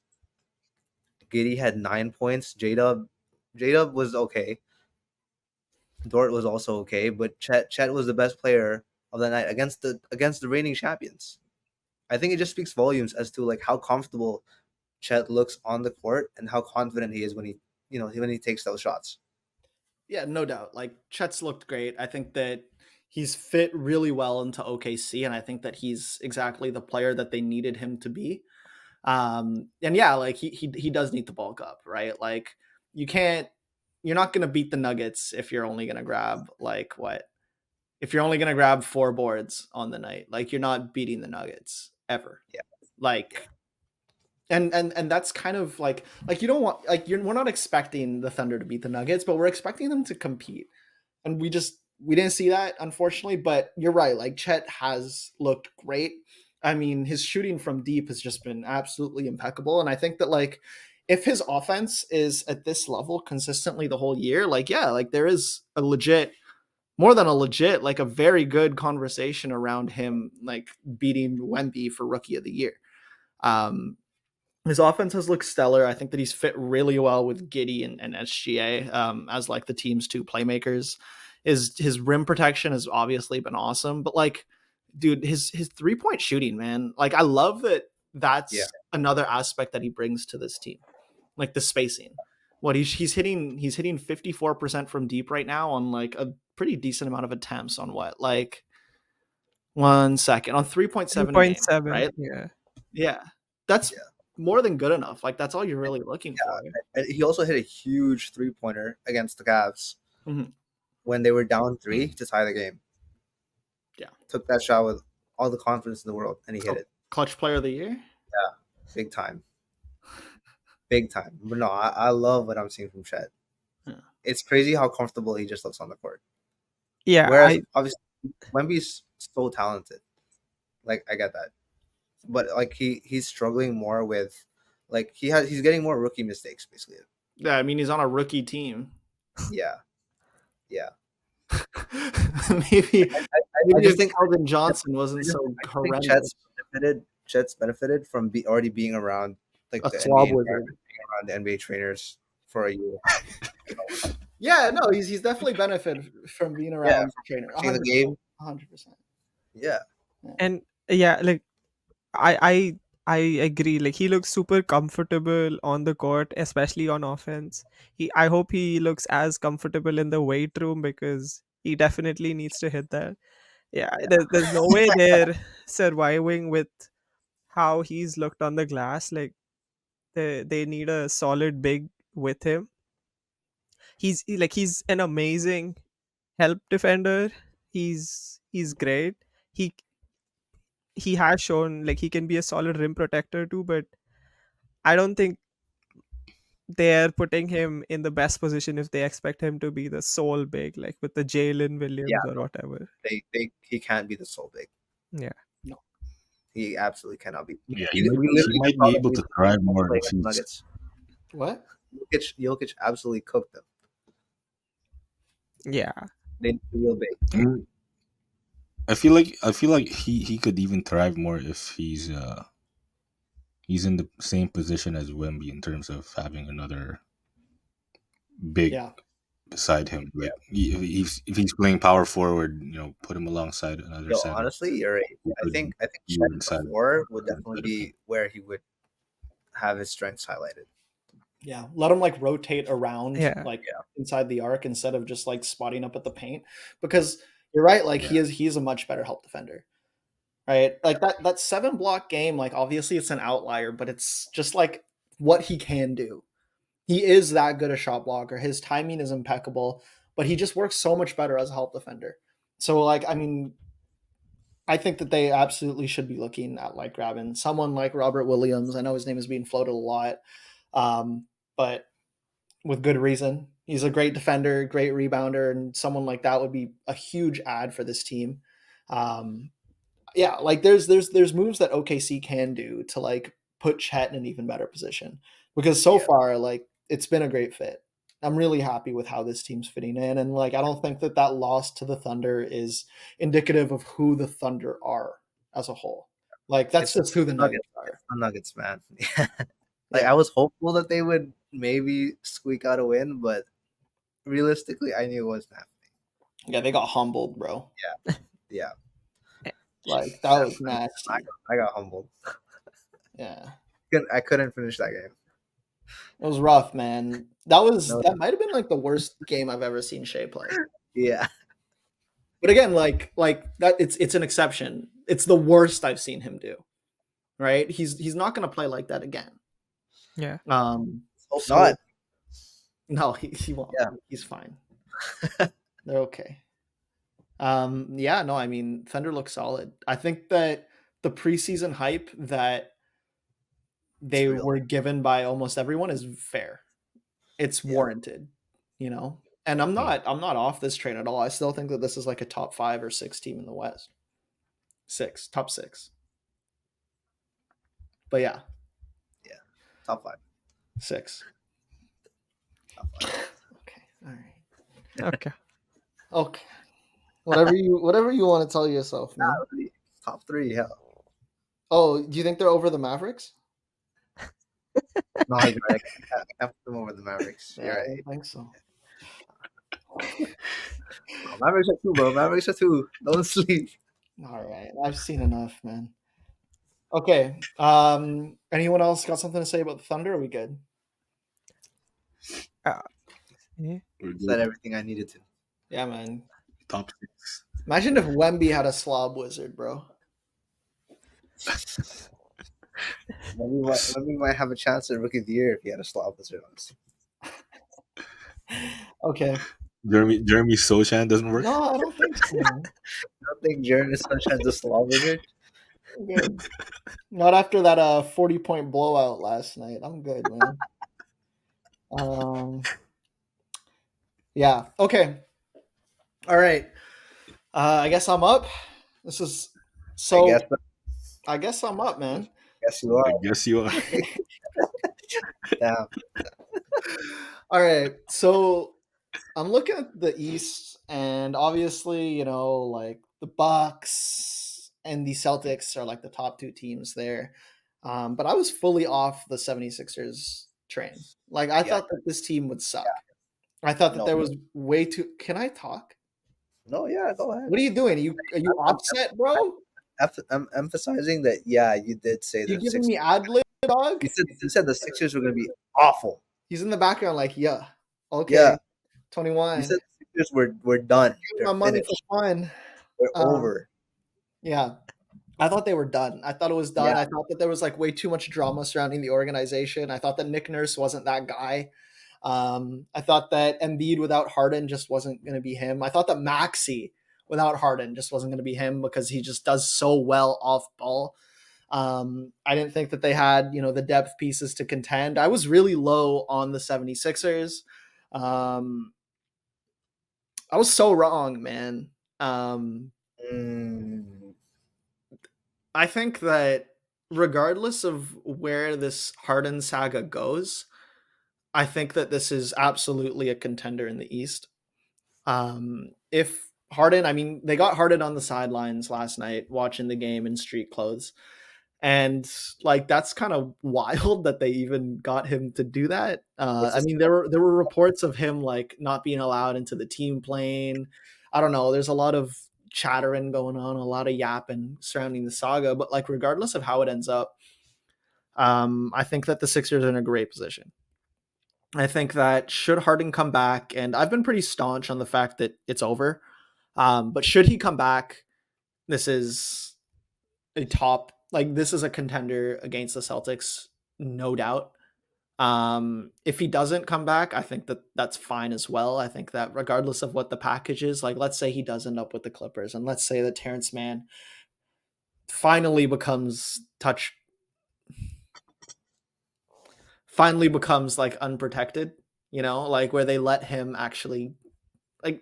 Giddy had 9 points. J-Dub was okay. Dort was also okay, but Chet was the best player of the night against the reigning champions. I think it just speaks volumes as to like how comfortable Chet looks on the court and how confident he is when he takes those shots. Yeah, no doubt. Like Chet's looked great. I think that he's fit really well into OKC, and I think that he's exactly the player that they needed him to be. And yeah, like he does need to bulk up, right? Like you're not gonna beat the Nuggets if you're only gonna grab like what? If you're only gonna grab 4 boards on the night, like you're not beating the Nuggets ever. Yeah. Like and that's kind of like you don't want like we're not expecting the Thunder to beat the Nuggets, but we're expecting them to compete. And we didn't see that unfortunately, but you're right. Like Chet has looked great. I mean, his shooting from deep has just been absolutely impeccable, and I think that like if his offense is at this level consistently the whole year, like yeah, like there is a legit more than a legit, like a very good conversation around him like beating Wemby for rookie of the year. Um, his offense has looked stellar. I think that he's fit really well with Giddy and SGA as like the team's two playmakers. His rim protection has obviously been awesome, but like, dude, his 3-point shooting, man. Like, I love that. That's another aspect that he brings to this team, like the spacing. What he's hitting 54% from deep right now on like a pretty decent amount of attempts on what like 1 second on 3.7 a game, 3.7. right? Yeah. Yeah, that's Yeah. more than good enough. Like that's all you're really looking for. And he also hit a huge 3-pointer against the Cavs Mhm. when they were down 3 to tie the game. Yeah. Took that shot with all the confidence in the world, and he hit it. Clutch player of the year. Big time. Big time. But no, I love what I'm seeing from Chet. Yeah. It's crazy how comfortable he just looks on the court. Yeah. Whereas obviously Wemby's so talented. Like I get that. But like he's struggling more with like he's getting more rookie mistakes basically. Yeah, I mean he's on a rookie team. Yeah. Yeah. maybe I just if think Calvin Johnson wasn't so I think horrendous. Chet's benefited from already being around like A the swab NBA wizard. being around the NBA trainers for a year. Yeah, no, he's definitely benefited from being around the trainer. Seeing the game. 100%. Yeah. And yeah, like I agree. Like he looks super comfortable on the court, especially on offense. I hope he looks as comfortable in the weight room because he definitely needs to hit that. Yeah, there's no way they're surviving with how he's looked on the glass. Like they need a solid big with him. He's an amazing help defender. He's great. He he has shown like he can be a solid rim protector too, but I don't think they're putting him in the best position if they expect him to be the sole big, like with the Jalen Williams or whatever. He can't be the sole big. Yeah. No. He absolutely cannot be. Yeah, We he literally might be able to thrive more play if against the he's. Nuggets. What? Jokic absolutely cooked them. Yeah. They need the real big. I feel like he could even thrive more if he's in the same position as Wemby in terms of having another big Yeah. beside him. Like if he's playing power forward, put him alongside another Yo, center. honestly, you're right. I think You Chet inside before would instead definitely of him. be where he would have his strengths highlighted. Yeah, let him like rotate around Yeah. like Yeah. inside the arc instead of just like spotting up at the paint, because you're right, like Yeah. he's a much better help defender. Right? Like that 7 block game, like obviously it's an outlier, but it's just like what he can do. He is that good a shot blocker. His timing is impeccable, but he just works so much better as a help defender. So like I mean, I think that they absolutely should be looking at like grabbing someone like Robert Williams. I know his name is being floated a lot, but with good reason. He's a great defender, great rebounder, and someone like that would be a huge add for this team. Um, yeah, like there's moves that OKC can do to like put Chet in an even better position, because so Yeah. far like it's been a great fit. I'm really happy with how this team's fitting in, and like I don't think that loss to the Thunder is indicative of who the Thunder are as a whole. Like that's It's just who the Nuggets Nuggets. are. It's the Nuggets, man. Like Yeah, I was hopeful that they would maybe squeak out a win, but realistically, I knew it wasn't happening. yeah, they got humbled, bro. Yeah, Like that was nasty. I got humbled. Yeah, I couldn't finish that game. it was rough, man. That No, might have been like the worst game I've ever seen Shea play. yeah, But again, like that, it's an exception. It's the worst I've seen him do. Right? He's not going to play like that again. Yeah. hope So not. no, he won't. Yeah. He's fine. They're okay. Yeah, no, I mean Thunder looks solid. I think that the preseason hype that they real. were given by almost everyone is fair. It's Yeah. warranted, you know. And I'm not off this train at all. I still think that this is like a top 5 or 6 team in the West. Top 6. But yeah, Top 5. 6. Top 5. Okay. All right. Okay. Okay. Whatever you want to tell yourself, man. Top 3. Yeah. Oh, do you think they're over the Mavericks? No, you're right. I have them over the Mavericks. You're Yeah, I right. don't think so. Mavericks are 2, bro. Mavericks are 2. Don't sleep. All right. I've seen enough, man. Okay. Anyone else got something to say about the Thunder? Are we good? Yeah. We're good. Said everything I needed to. Yeah, man. Top 6. Imagine if Wemby had a slob wizard, bro. We might have a chance at Rookie of the Year if he had a slot wizard, honestly. Okay. Jeremy Sochan doesn't work. No, I don't think so. I don't think Jaron Sunshine's a slot wizard. I'm good. Not after that 40-point blowout last night. I'm good, man. Yeah. Okay. All right. I guess I'm up. This is so. I guess I'm up, man. Yes, you are. I guess you are. Damn. All right. So I'm looking at the East, and obviously, you know, like the Bucks and the Celtics are like the top 2 teams there. But I was fully off the 76ers train. Like I thought that this team would suck. I thought that No. there was way too. Can I talk? No, yeah, go ahead. What are you doing? Are you offset, bro? I'm emphasizing that, yeah, you did say You the giving Sixers. me ad lib, dog? You said the Sixers were going to be awful. He's in the background, like, yeah, okay, Yeah. 21. You said the Sixers were done. Give my money for fun. They're over. Yeah, I thought they were done. I thought it was done. Yeah. I thought that there was like way too much drama surrounding the organization. I thought that Nick Nurse wasn't that guy. I thought that Embiid without Harden just wasn't going to be him. I thought that Maxey without Harden just wasn't going to be him because he just does so well off ball. I didn't think that they had, you know, the depth pieces to contend. I was really low on the 76ers. I was so wrong, man. I think that regardless of where this Harden saga goes, I think that this is absolutely a contender in the East. If Harden, I mean, they got Harden on the sidelines last night watching the game in street clothes. And like that's kind of wild that they even got him to do that. What's I his mean, there were reports of him like not being allowed into the team plane. I don't know. There's a lot of chattering going on, a lot of yapping surrounding the saga. But like, regardless of how it ends up, I think that the Sixers are in a great position. I think that should Harden come back, and I've been pretty staunch on the fact that it's over. But should he come back, this is a top, like this is a contender against the Celtics, no doubt. If he doesn't come back, I think that that's fine as well. I think that regardless of what the package is, like let's say he does end up with the Clippers, and let's say that Terrence Mann finally becomes touch, finally becomes like unprotected, like where they let him actually like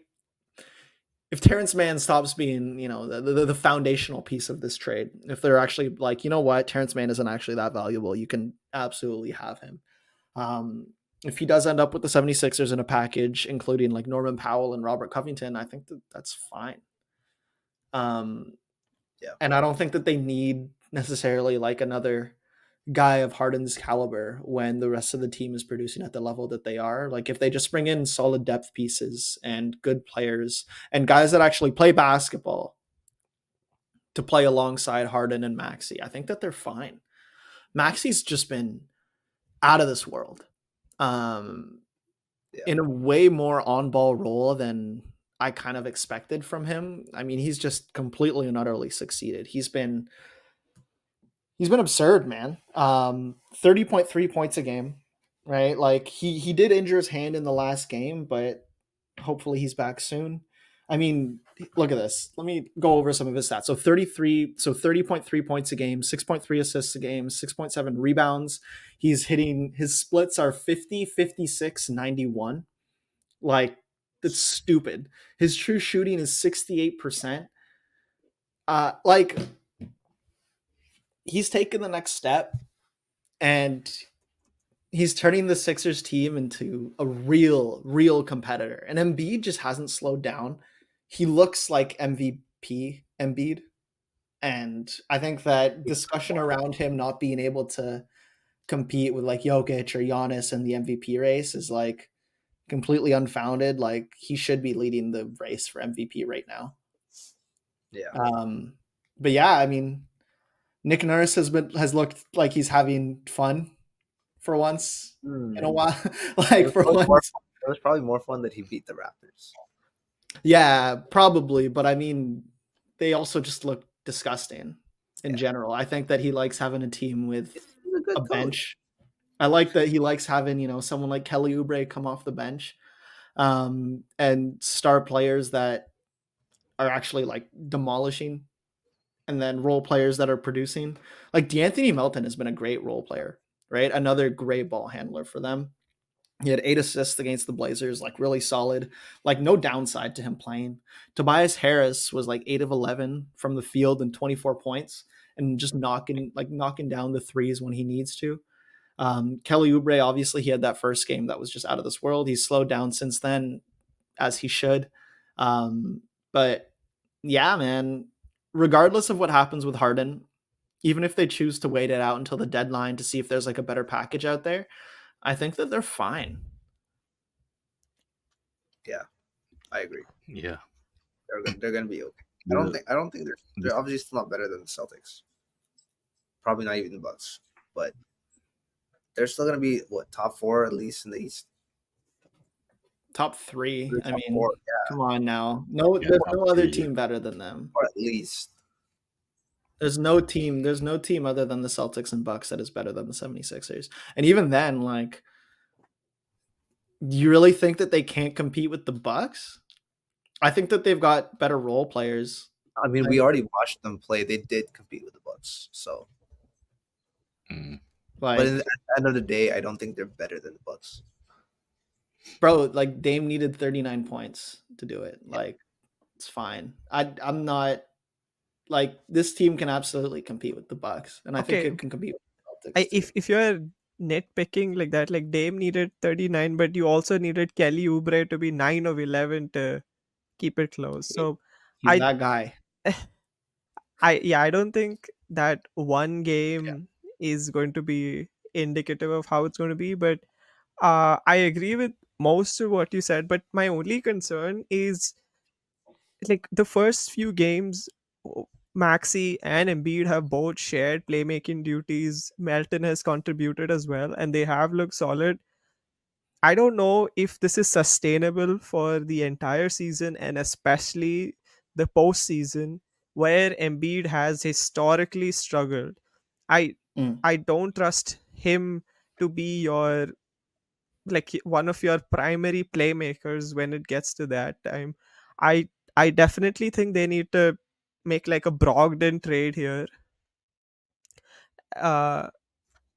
if Terrence Mann stops being, the foundational piece of this trade, if they're actually like, you know what, Terrence Mann isn't actually that valuable, you can absolutely have him. Um, if he does end up with the 76ers in a package, including like Norman Powell and Robert Covington, I think that that's fine. Yeah. And I don't think that they need necessarily like another guy of Harden's caliber when the rest of the team is producing at the level that they are. Like if they just bring in solid depth pieces and good players and guys that actually play basketball to play alongside Harden and Maxey, I think that they're fine. Maxey's just been out of this world. In a way more on-ball role than I kind of expected from him. I mean, he's just completely and utterly succeeded. He's been absurd, man. 30.3 points a game, right? Like he did injure his hand in the last game, but hopefully he's back soon. I mean, look at this. Let me go over some of his stats. So 30.3 points a game, 6.3 assists a game, 6.7 rebounds. He's hitting, his splits are 50, 56, 91. Like, that's stupid. His true shooting is 68%. Like, he's taken the next step, and he's turning the Sixers team into a real competitor. And Embiid just hasn't slowed down. He looks like MVP Embiid. And I think that discussion around him not being able to compete with like Jokic or Giannis in the MVP race is like completely unfounded. Like he should be leading the race for MVP right now. Yeah. But yeah, I mean, Nick Nurse has looked like he's having fun for once in a while. Like for once. It was probably more fun that he beat the Raptors. Yeah, probably. But I mean, they also just look disgusting in general. I think that he likes having a team with a bench. I like that he likes having, someone like Kelly Oubre come off the bench, and star players that are actually like demolishing, and then role players that are producing. Like D'Anthony Melton has been a great role player, right? Another great ball handler for them. He had 8 assists against the Blazers, like really solid, like no downside to him playing. Tobias Harris was like 8 of 11 from the field and 24 points, and just knocking down the threes when he needs to. Kelly Oubre, obviously, he had that first game that was just out of this world. He's slowed down since then, as he should. But yeah, man, regardless of what happens with Harden, even if they choose to wait it out until the deadline to see if there's like a better package out there, I think that they're fine. Yeah, I agree. Yeah, they're gonna be okay. I don't think they're obviously still not better than the Celtics. Probably not even the Bucks, but they're still gonna be top 4 at least in the East. Top 3. I mean, 4, come on now. No, there's no other team better than them. Or at least. There's no team other than the Celtics and Bucks that is better than the 76ers. And even then, like, do you really think that they can't compete with the Bucks? I think that they've got better role players. I mean, we already watched them play. They did compete with the Bucks. So, but at the end of the day, I don't think they're better than the Bucks. Bro, like Dame needed 39 points to do it. Like, it's fine. I'm not like, this team can absolutely compete with the Bucks, and I think it can compete with the Celtics. If you're nitpicking like that, like Dame needed 39, but you also needed Kelly Oubre to be 9 of 11 to keep it close. So he's that guy. I don't think that one game is going to be indicative of how it's going to be. But I agree with most of what you said. But my only concern is like the first few games, Maxi and Embiid have both shared playmaking duties. Melton has contributed as well, and they have looked solid. I don't know if this is sustainable for the entire season and especially the postseason where Embiid has historically struggled. I Mm. I don't trust him to be your like one of your primary playmakers when it gets to that time. I I definitely think they need to make like a Brogdon trade here. Uh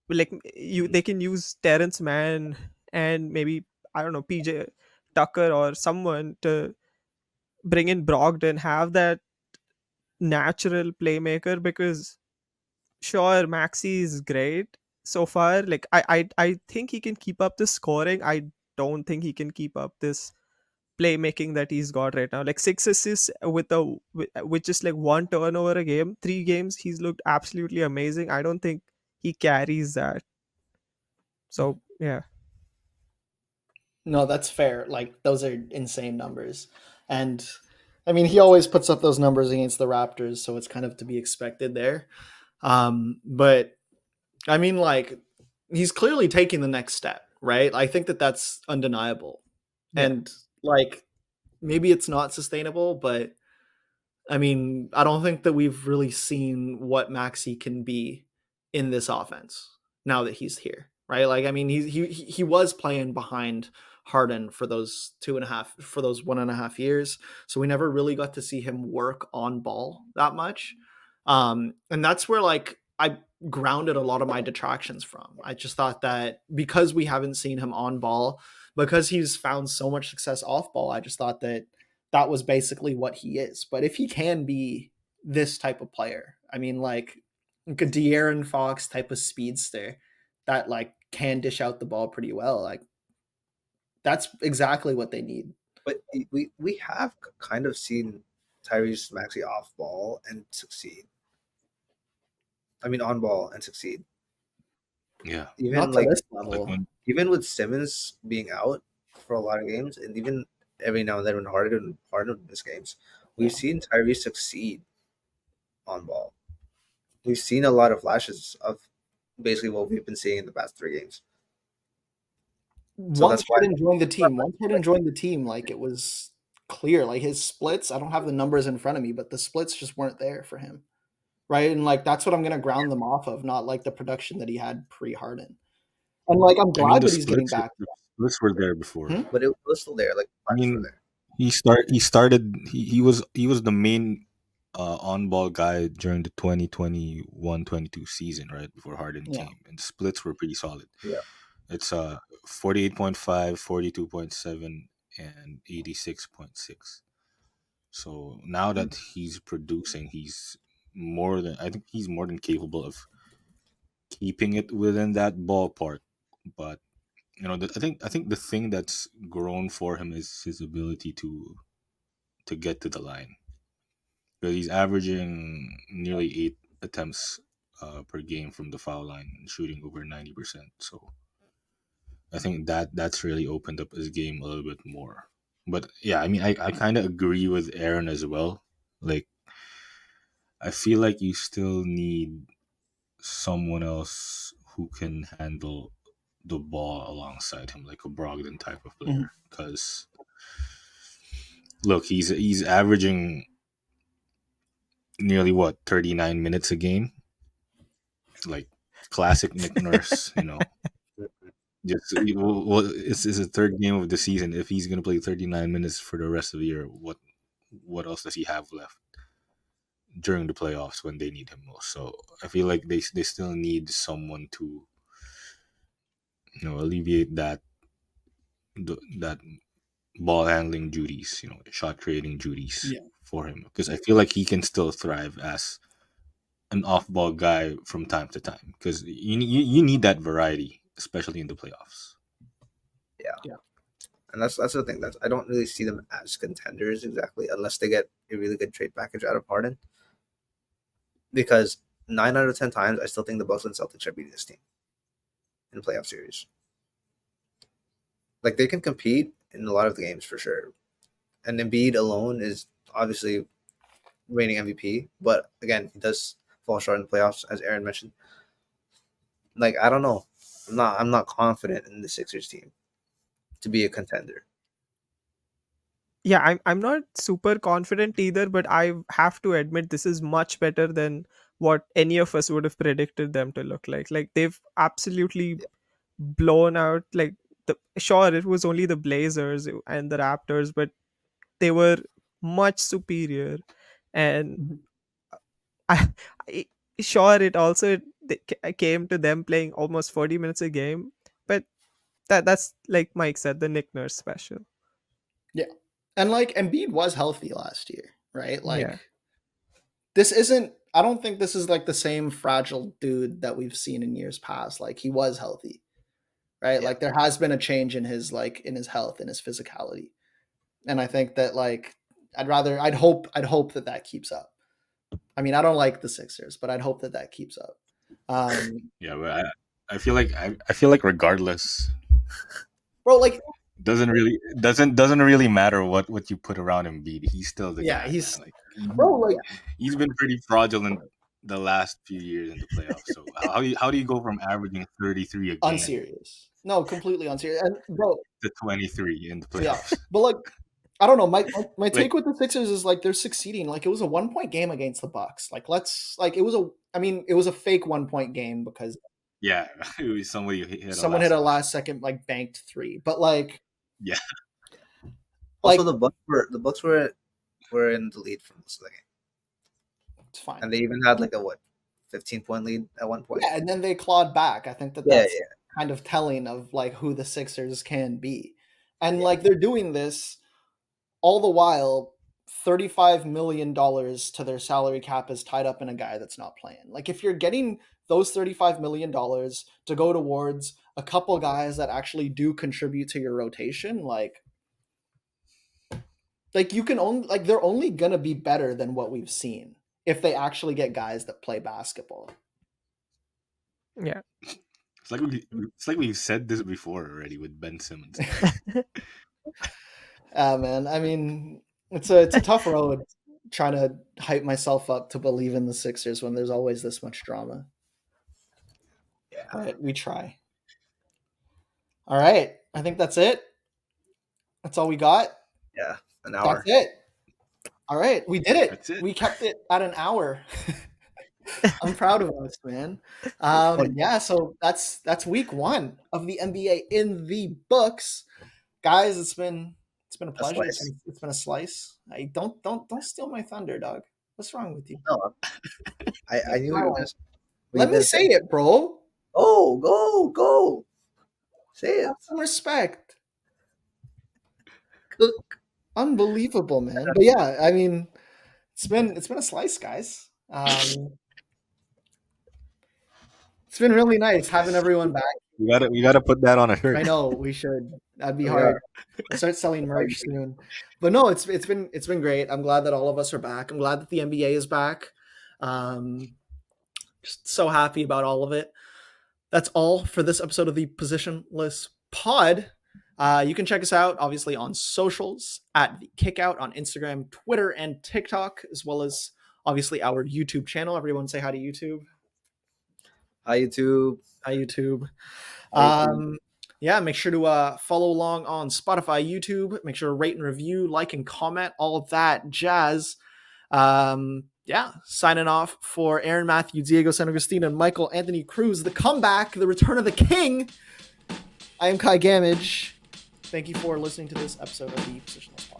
like you they can use Terrence Mann and maybe I don't know PJ Tucker or someone to bring in Brogdon, have that natural playmaker because sure Maxi is great so far. Like I think he can keep up the scoring. I don't think he can keep up this playmaking that he's got right now. Like 6 assists with just like one turnover a game, 3 games he's looked absolutely amazing. I don't think he carries that. So yeah. No, that's fair. Like those are insane numbers. And I mean, he always puts up those numbers against the Raptors, so it's kind of to be expected there. But I mean, like he's clearly taking the next step, right? I think that that's undeniable. Yeah. And like maybe it's not sustainable, but I mean, I don't think that we've really seen what Maxi can be in this offense now that he's here, right? Like, I mean, he was playing behind Harden for those 1.5 years, so we never really got to see him work on ball that much, and that's where like I grounded a lot of my detractions from. I just thought that because we haven't seen him on ball, because he's found so much success off ball, I just thought that that was basically what he is. But if he can be this type of player, I mean, like a De'Aaron Fox type of speedster that like can dish out the ball pretty well, like that's exactly what they need. But we have kind of seen Tyrese Maxey off ball and succeed. I mean, on ball and succeed. Yeah. Even Not to like this Like level. when even with Simmons being out for a lot of games, and even every now and then when Harden would miss games, we've seen Tyrese succeed on ball. We've seen a lot of flashes of basically what we've been seeing in the past 3 games. So Once that's why Harden joined the team, like it was clear. Like his splits, I don't have the numbers in front of me, but the splits just weren't there for him. Right. And like that's what I'm gonna ground them off of, not like the production that he had pre-Harden. And like I'm I mean glad that he's getting back. the splits were there before. Hmm? but it was still there. Like I flashes were mean, there. he was the main on ball guy during the 2021-22 season, right before Harden Yeah. came, and the splits were pretty solid. Yeah. It's 48.5, 42.7, and 86.6. So now that he's producing, I think he's more than capable of keeping it within that ballpark. But I think the thing that's grown for him is his ability to get to the line. Because he's averaging nearly 8 attempts per game from the foul line, and shooting over 90%. So I think that's really opened up his game a little bit more. But yeah, I mean, I kind of agree with Aaron as well. Like, I feel like you still need someone else who can handle the ball alongside him, like a Brogdon type of Mhm. player. Because look, he's averaging nearly what 39 minutes a game, like classic Nick Nurse. Just well, it's the third game of the season. If he's gonna play 39 minutes for the rest of the year, what else does he have left during the playoffs when they need him most? So I feel like they still need someone to alleviate that ball handling duties, shot creating duties Yeah. for him, because I feel like he can still thrive as an off ball guy from time to time, because you need that variety, especially in the playoffs. Yeah. Yeah. And that's the thing. That's I don't really see them as contenders exactly unless they get a really good trade package out of Harden. Because 9 out of 10 times, I still think the Bucks and Celtics are beating this team in the playoff series. Like, they can compete in a lot of the games for sure. And Embiid alone is obviously reigning MVP, but again, he does fall short in the playoffs, as Aaron mentioned. Like, I don't know. I'm not confident in the Sixers team to be a contender. Yeah, I'm not super confident either, but I have to admit this is much better than what any of us would have predicted them to look like. Like they've absolutely blown out like the sure it was only the Blazers and the Raptors, but they were much superior. And Mhm. I, I sure it also came to them playing almost 40 minutes a game, but that's like Mike said, the Nick Nurse special. Yeah. And like Embiid was healthy last year, right? Like Yeah. this isn't I don't think this is like the same fragile dude that we've seen in years past. Like he was healthy, right? Yeah. Like there has been a change in his health and his physicality. And I think that like I'd hope that keeps up. I mean, I don't like the Sixers, but I'd hope that keeps up. Yeah, but I feel like regardless, Bro, like doesn't really matter what you put around Embiid. He's still the yeah, guy, he's man. Like bro, like he's been pretty fraudulent the last few years in the playoffs. So how do you go from averaging 33 a game unserious. No, completely unserious. And bro, to 23 in the yeah. playoffs? But like I don't know. My Like take with the Sixers is like they're succeeding. Like it was a 1-point game against the Bucks. Like it was a fake 1-point game because yeah, it was somebody who hit a someone last hit a second. last second like banked three. But like Yeah, Also, like the Bucks were in the lead for most of the game, it's fine. and they even had like a 15-point lead at one point. Yeah, and then they clawed back. I think that's kind of telling of like who the Sixers can be. And like they're doing this all the while $35 million to their salary cap is tied up in a guy that's not playing. Like if you're getting those $35 million to go towards a couple guys that actually do contribute to your rotation, like you can only like they're only gonna be better than what we've seen if they actually get guys that play basketball. Yeah. it's like we've said this before already with Ben Simmons. Man, I mean, it's a tough road trying to hype myself up to believe in the Sixers when there's always this much drama. Yeah. But we try. All right, I think that's it. That's all we got. Yeah, an hour. That's it. All right, we did it. That's it. We kept it at an hour. I'm proud of us, man. Yeah, so that's week 1 of the NBA in the books, guys. It's been a pleasure. It's been a slice. I don't steal my thunder, dog. What's wrong with you? No, I knew you were gonna. Let me say it, bro. Oh, go. Say it. Have some respect. Cook. Unbelievable, man. But yeah, I mean, it's been a slice, guys. It's been really nice having everyone back. We gotta put that on a shirt. I know we should. That'd be hard. Start selling merch soon. But no, it's been great. I'm glad that all of us are back. I'm glad that the NBA is back. Just so happy about all of it. That's all for this episode of the Positionless Pod. You can check us out, obviously, on socials at the Kickout on Instagram, Twitter, and TikTok, as well as obviously our YouTube channel. Everyone say hi to YouTube. Hi, YouTube. Hi, YouTube. Yeah, make sure to follow along on Spotify, YouTube. Make sure to rate and review, like and comment, all of that jazz. Yeah, signing off for Aaron Matthew, Diego San Agustin, and Michael Anthony Cruz. The comeback, the return of the king. I am Kai Gamage. Thank you for listening to this episode of the Positionless.